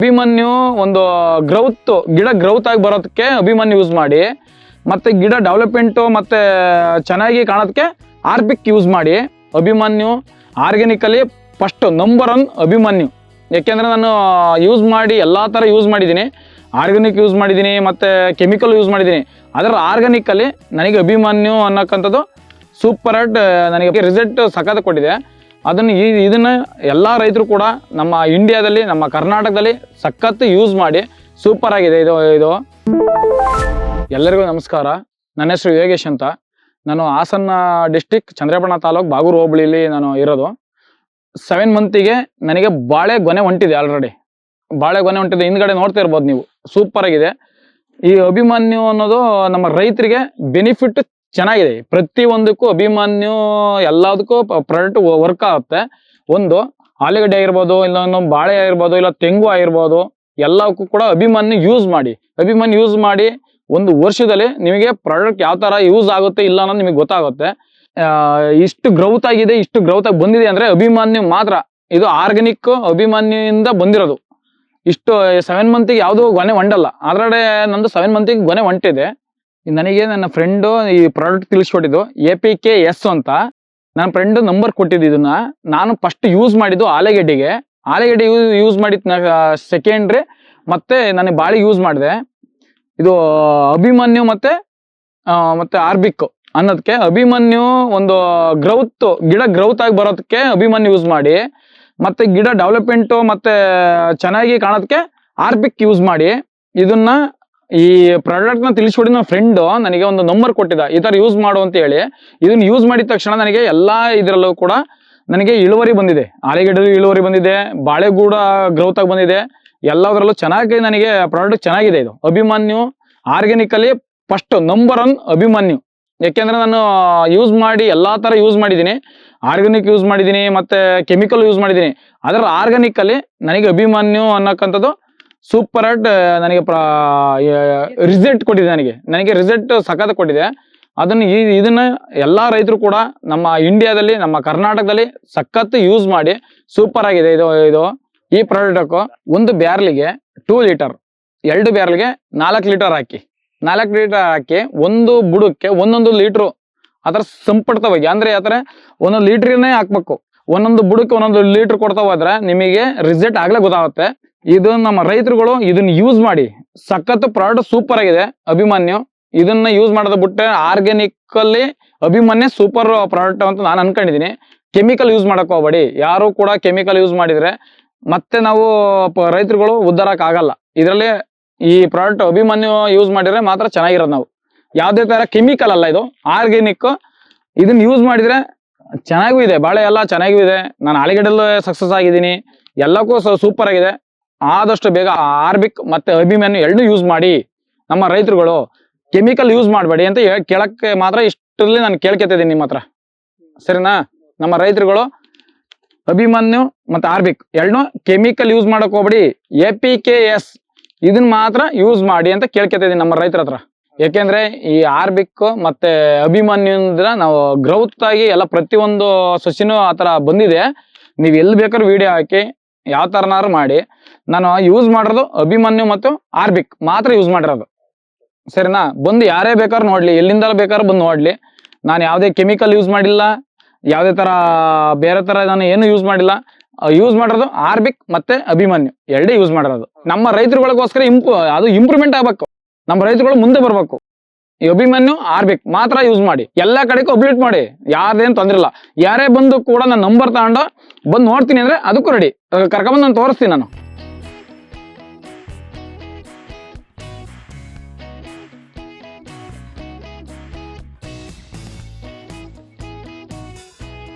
ಅಭಿಮನ್ಯು ಒಂದು ಗಿಡ ಗ್ರೌತ್ ಆಗಿ ಬರೋದಕ್ಕೆ ಅಭಿಮನ್ಯು ಯೂಸ್ ಮಾಡಿ, ಮತ್ತೆ ಗಿಡ ಡೆವಲಪ್ಮೆಂಟು ಮತ್ತೆ ಚೆನ್ನಾಗಿ ಕಾಣೋದಕ್ಕೆ ಆರ್ಬಿಕ್ ಯೂಸ್ ಮಾಡಿ. Abhimanyu organically first number 1 Abhimanyu. ಯಾಕೆಂದರೆ ನಾನು ಯೂಸ್ ಮಾಡಿ ಎಲ್ಲ ಥರ ಯೂಸ್ ಮಾಡಿದ್ದೀನಿ. ಆರ್ಗ್ಯಾನಿಕ್ ಯೂಸ್ ಮಾಡಿದ್ದೀನಿ ಮತ್ತು ಕೆಮಿಕಲ್ ಯೂಸ್ ಮಾಡಿದ್ದೀನಿ. ಅದರ ಆರ್ಗ್ಯಾನಿಕಲ್ಲಿ ನನಗೆ ಅಭಿಮನ್ಯು ಅನ್ನೋಕ್ಕಂಥದ್ದು ಸೂಪರ್ ಆಗಿ ನನಗೆ ರಿಸಲ್ಟ್ ಸಖತ್ ಕೊಟ್ಟಿದೆ. ಇದನ್ನು ಎಲ್ಲ ರೈತರು ಕೂಡ ನಮ್ಮ ಇಂಡಿಯಾದಲ್ಲಿ, ನಮ್ಮ ಕರ್ನಾಟಕದಲ್ಲಿ ಸಖತ್ ಯೂಸ್ ಮಾಡಿ ಸೂಪರ್ ಆಗಿದೆ ಇದು. ಎಲ್ಲರಿಗೂ ನಮಸ್ಕಾರ. ನನ್ನ ಹೆಸರು ಯೋಗೇಶ್ ಅಂತ. ನಾನು ಹಾಸನ ಡಿಸ್ಟಿಕ್ ಚಂದ್ರಪಟ್ಟಣ ತಾಲೂಕು ಬಾಗೂರು ಹೋಬಳಿಲಿ ನಾನು ಇರೋದು. 7 ಮಂತಿಗೆ ನನಗೆ ಬಾಳೆ ಗೊನೆ ಹೊಂಟಿದೆ. ಆಲ್ರೆಡಿ ಬಾಳೆ ಗೊನೆ ಹೊಂಟಿದೆ, ಹಿಂದ್ಗಡೆ ನೋಡ್ತಾ ಇರ್ಬೋದು ನೀವು. ಸೂಪರ್ ಆಗಿದೆ. ಈ ಅಭಿಮನ್ಯು ಅನ್ನೋದು ನಮ್ಮ ರೈತರಿಗೆ ಬೆನಿಫಿಟ್ ಚೆನ್ನಾಗಿದೆ. ಪ್ರತಿಯೊಂದಕ್ಕೂ ಅಭಿಮನ್ಯು ಎಲ್ಲದಕ್ಕೂ ಪ್ರಾಡಕ್ಟ್ ವರ್ಕ್ ಆಗುತ್ತೆ. ಒಂದು ಆಲೂಗಡ್ಡೆ ಆಗಿರ್ಬೋದು, ಇಲ್ಲ ಬಾಳೆ ಆಗಿರ್ಬೋದು, ಇಲ್ಲ ತೆಂಗು ಆಗಿರ್ಬೋದು, ಎಲ್ಲಕ್ಕೂ ಕೂಡ ಅಭಿಮನ್ಯು ಯೂಸ್ ಮಾಡಿ ಒಂದು ವರ್ಷದಲ್ಲಿ ನಿಮಗೆ ಪ್ರಾಡಕ್ಟ್ ಯಾವ ಥರ ಯೂಸ್ ಆಗುತ್ತೆ ಇಲ್ಲ ಅನ್ನೋದು ನಿಮಗೆ ಗೊತ್ತಾಗುತ್ತೆ. ಇಷ್ಟು ಗ್ರೌತ್ ಆಗಿದೆ, ಇಷ್ಟು ಗ್ರೌತ್ ಆಗಿ ಬಂದಿದೆ ಅಂದರೆ ಅಭಿಮನ್ಯು ಮಾತ್ರ. ಇದು ಆರ್ಗ್ಯಾನಿಕ್ ಅಭಿಮನ್ಯುಯಿಂದ ಬಂದಿರೋದು. ಇಷ್ಟು 7 ಮಂತಿಗೆ ಯಾವುದೂ ಗೊನೆ ಹೊಂಡಲ್ಲ. ಆಲ್ರೆಡಿ ನಂದು 7 ಮಂತಿಗೆ ಗೊನೆ ಹೊಂಟಿದೆ. ನನಗೆ ನನ್ನ ಫ್ರೆಂಡು ಈ ಪ್ರಾಡಕ್ಟ್ ತಿಳಿಸ್ಕೊಟ್ಟಿದ್ದು APKS ಅಂತ. ನನ್ನ ಫ್ರೆಂಡು ನಂಬರ್ ಕೊಟ್ಟಿದ್ದು. ಇದನ್ನ ನಾನು ಫಸ್ಟ್ ಯೂಸ್ ಮಾಡಿದ್ದು ಆಲೂಗಡ್ಡೆ ಯೂಸ್ ಮಾಡಿದ್ದು ಸೆಕೆಂಡ್ರಿ, ಮತ್ತೆ ನನಗೆ ಬಾಳೆ ಯೂಸ್ ಮಾಡಿದೆ. ಇದು ಅಭಿಮನ್ಯು ಮತ್ತೆ ಆರ್ಬಿಕ್ ಅನ್ನೋದಕ್ಕೆ ಅಭಿಮನ್ಯು ಒಂದು ಗಿಡ ಗ್ರೌತ್ ಆಗಿ ಬರೋದಕ್ಕೆ ಅಭಿಮನ್ಯು ಯೂಸ್ ಮಾಡಿ, ಮತ್ತೆ ಗಿಡ ಡೆವಲಪ್ಮೆಂಟು ಮತ್ತೆ ಚೆನ್ನಾಗಿ ಕಾಣೋದಕ್ಕೆ ಆರ್ಬಿಕ್ ಯೂಸ್ ಮಾಡಿ. ಇದನ್ನ ಈ ಪ್ರಾಡಕ್ಟ್ನ ತಿಳಿಸ್ಕೊಡಿ ನನ್ನ ಫ್ರೆಂಡು ನನಗೆ ಒಂದು ನಂಬರ್ ಕೊಟ್ಟಿದ್ದ, ಈ ಥರ ಯೂಸ್ ಮಾಡು ಅಂತ ಹೇಳಿ. ಇದನ್ನ ಯೂಸ್ ಮಾಡಿದ ತಕ್ಷಣ ನನಗೆ ಎಲ್ಲ ಇದರಲ್ಲೂ ಕೂಡ ನನಗೆ ಇಳುವರಿ ಬಂದಿದೆ. ಆಲೂಗಡ್ಡೆ ಇಳುವರಿ ಬಂದಿದೆ, ಬಾಳೆ ಕೂಡ ಗ್ರೌತ್ ಆಗಿ ಬಂದಿದೆ. ಎಲ್ಲದರಲ್ಲೂ ಚೆನ್ನಾಗಿ ನನಗೆ ಪ್ರಾಡಕ್ಟ್ ಚೆನ್ನಾಗಿದೆ. ಇದು Abhimanyu organically first number 1 Abhimanyu. ಯಾಕೆಂದರೆ ನಾನು ಯೂಸ್ ಮಾಡಿ ಎಲ್ಲ ಥರ ಯೂಸ್ ಮಾಡಿದ್ದೀನಿ. ಆರ್ಗ್ಯಾನಿಕ್ ಯೂಸ್ ಮಾಡಿದ್ದೀನಿ ಮತ್ತು ಕೆಮಿಕಲ್ ಯೂಸ್ ಮಾಡಿದ್ದೀನಿ. ಅದರ ಆರ್ಗ್ಯಾನಿಕಲ್ಲಿ ನನಗೆ ಅಭಿಮನ್ಯು ಅನ್ನೋಕ್ಕಂಥದ್ದು ಸೂಪರ್ ಆಗಿ ನನಗೆ ರಿಸಲ್ಟ್ ಕೊಟ್ಟಿದೆ. ನನಗೆ ರಿಸಲ್ಟ್ ಸಖತ್ ಕೊಟ್ಟಿದೆ. ಇದನ್ನ ಎಲ್ಲ ರೈತರು ಕೂಡ ನಮ್ಮ ಇಂಡಿಯಾದಲ್ಲಿ, ನಮ್ಮ ಕರ್ನಾಟಕದಲ್ಲಿ ಸಖತ್ ಯೂಸ್ ಮಾಡಿ ಸೂಪರ್ ಆಗಿದೆ ಇದು. ಈ ಪ್ರಾಡಕ್ಟು ಒಂದು ಬ್ಯಾರ್ಲಿಗೆ 2 ಲೀಟರ್, 2 ಬ್ಯಾರ್ಲಿಗೆ 4 ಲೀಟರ್ ಹಾಕಿ, 4 ಲೀಟರ್ ಹಾಕಿ ಒಂದು ಬುಡಕ್ಕೆ 1 ಲೀಟ್ರು ಆ ಥರ ಸಂಪಡ್ತಾವಾಗಿ. ಅಂದರೆ ಆ ಥರ 1 ಲೀಟ್ರನ್ನೇ ಹಾಕ್ಬೇಕು. ಒಂದೊಂದು ಬುಡಕ್ಕೆ 1 ಲೀಟ್ರ್ ಕೊಡ್ತಾ ಹೋದ್ರೆ ನಿಮಗೆ ರಿಸಲ್ಟ್ ಆಗಲೇ ಗೊತ್ತಾಗುತ್ತೆ. ಇದು ನಮ್ಮ ರೈತರುಗಳು ಇದನ್ನ ಯೂಸ್ ಮಾಡಿ ಸಖತ್ ಪ್ರಾಡಕ್ಟ್ ಸೂಪರ್ ಆಗಿದೆ ಅಭಿಮನ್ಯು. ಇದನ್ನ ಯೂಸ್ ಮಾಡೋದು ಬಿಟ್ಟರೆ ಆರ್ಗ್ಯಾನಿಕಲ್ಲಿ ಅಭಿಮನ್ಯು ಸೂಪರ್ ಪ್ರಾಡಕ್ಟ್ ಅಂತ ನಾನು ಅನ್ಕೊಂಡಿದ್ದೀನಿ. ಕೆಮಿಕಲ್ ಯೂಸ್ ಮಾಡಕ್ಕೆ ಹೋಗ್ಬೇಡಿ. ಯಾರು ಕೂಡ ಕೆಮಿಕಲ್ ಯೂಸ್ ಮಾಡಿದರೆ ಮತ್ತೆ ನಾವು ರೈತರುಗಳು ಉದ್ಧಾರಕ್ಕೆ ಆಗಲ್ಲ. ಇದರಲ್ಲಿ ಈ ಪ್ರಾಡಕ್ಟ್ ಅಭಿಮನ್ಯು ಯೂಸ್ ಮಾಡಿದ್ರೆ ಮಾತ್ರ ಚೆನ್ನಾಗಿರೋದು. ನಾವು ಯಾವುದೇ ಥರ ಕೆಮಿಕಲ್ ಅಲ್ಲ, ಇದು ಆರ್ಗ್ಯಾನಿಕ್. ಇದನ್ನ ಯೂಸ್ ಮಾಡಿದರೆ ಚೆನ್ನಾಗೂ ಇದೆ, ಬಾಳೆ ಎಲ್ಲ ಚೆನ್ನಾಗೂ ಇದೆ. ನಾನು ಆಲೂಗಡ್ಡೆಲ್ಲೂ ಸಕ್ಸಸ್ ಆಗಿದ್ದೀನಿ, ಎಲ್ಲಕ್ಕೂ ಸೂಪರ್ ಆಗಿದೆ. ಆದಷ್ಟು ಬೇಗ ಆರ್ಬಿಕ್ ಮತ್ತು ಅಭಿಮನ್ಯು 2 ಯೂಸ್ ಮಾಡಿ. ನಮ್ಮ ರೈತರುಗಳು ಕೆಮಿಕಲ್ ಯೂಸ್ ಮಾಡಬೇಡಿ ಅಂತ ಕೇಳಕ್ಕೆ ಮಾತ್ರ ಇಷ್ಟರಲ್ಲಿ ನಾನು ಕೇಳ್ಕೊತಿದ್ದೀನಿ ನಿಮ್ಮ ಹತ್ರ, ಸರಿನಾ? ನಮ್ಮ ರೈತರುಗಳು ಅಭಿಮನ್ಯು ಮತ್ತು ಆರ್ಬಿಕ್ 2 ಕೆಮಿಕಲ್ ಯೂಸ್ ಮಾಡಕ್ಕೆ ಹೋಗ್ಬೇಡಿ. APKS ಇದನ್ನ ಮಾತ್ರ ಯೂಸ್ ಮಾಡಿ ಅಂತ ಕೇಳ್ಕೊತಿದ್ದೀನಿ ನಮ್ಮ ರೈತರ ಹತ್ರ. ಯಾಕೆಂದರೆ ಈ ಆರ್ಬಿಕ್ ಮತ್ತು ಅಭಿಮನ್ಯುಂದ್ರ ನಾವು ಗ್ರೌತ್ ಆಗಿ ಎಲ್ಲ ಪ್ರತಿಯೊಂದು ಸಸಿನೂ ಆ ಥರ ಬಂದಿದೆ. ನೀವು ಎಲ್ಲಿ ಬೇಕಾದ್ರೂ ವಿಡಿಯೋ ಹಾಕಿ ಯಾವ ಥರನಾದ್ರು ಮಾಡಿ. ನಾನು ಯೂಸ್ ಮಾಡಿರೋದು ಅಭಿಮನ್ಯು ಮತ್ತು ಆರ್ಬಿಕ್ ಮಾತ್ರ ಯೂಸ್ ಮಾಡಿರೋದು, ಸರಿನಾ? ಬಂದು ಯಾರೇ ಬೇಕಾದ್ರೂ ನೋಡಲಿ, ಎಲ್ಲಿಂದ ಬೇಕಾದ್ರೂ ಬಂದು ನೋಡಲಿ. ನಾನು ಯಾವುದೇ ಕೆಮಿಕಲ್ ಯೂಸ್ ಮಾಡಿಲ್ಲ, ಯಾವುದೇ ಥರ ಬೇರೆ ಥರ ನಾನು ಏನು ಯೂಸ್ ಮಾಡಿಲ್ಲ. ಯೂಸ್ ಮಾಡಿರೋದು ಆರ್ಬಿಕ್ ಮತ್ತು ಅಭಿಮನ್ಯು 2 ಯೂಸ್ ಮಾಡಿರೋದು. ನಮ್ಮ ರೈತರುಗಳಿಗೋಸ್ಕರ ಅದು ಇಂಪ್ರೂವ್ಮೆಂಟ್ ಆಗಬೇಕು. ನಮ್ಮ ರೈತರುಗಳು ಮುಂದೆ ಬರಬೇಕು. ಈ ಅಭಿಮನ್ಯು ಆರ್ಬಿಕ್ ಮಾತ್ರ ಯೂಸ್ ಮಾಡಿ, ಎಲ್ಲ ಕಡೆಗೂ ಅಪ್ಡೇಟ್ ಮಾಡಿ. ಯಾರ್ದೇನು ತೊಂದರೆ ಇಲ್ಲ. ಯಾರೇ ಬಂದು ಕೂಡ ನಾನು ನಂಬರ್ ತಗೊಂಡು ಬಂದು ನೋಡ್ತೀನಿ ಅಂದರೆ ಅದಕ್ಕೂ ರೆಡಿ. ಕರ್ಕೊಂಬಂದು ನಾನು ತೋರಿಸ್ತೀನಿ ನಾನು.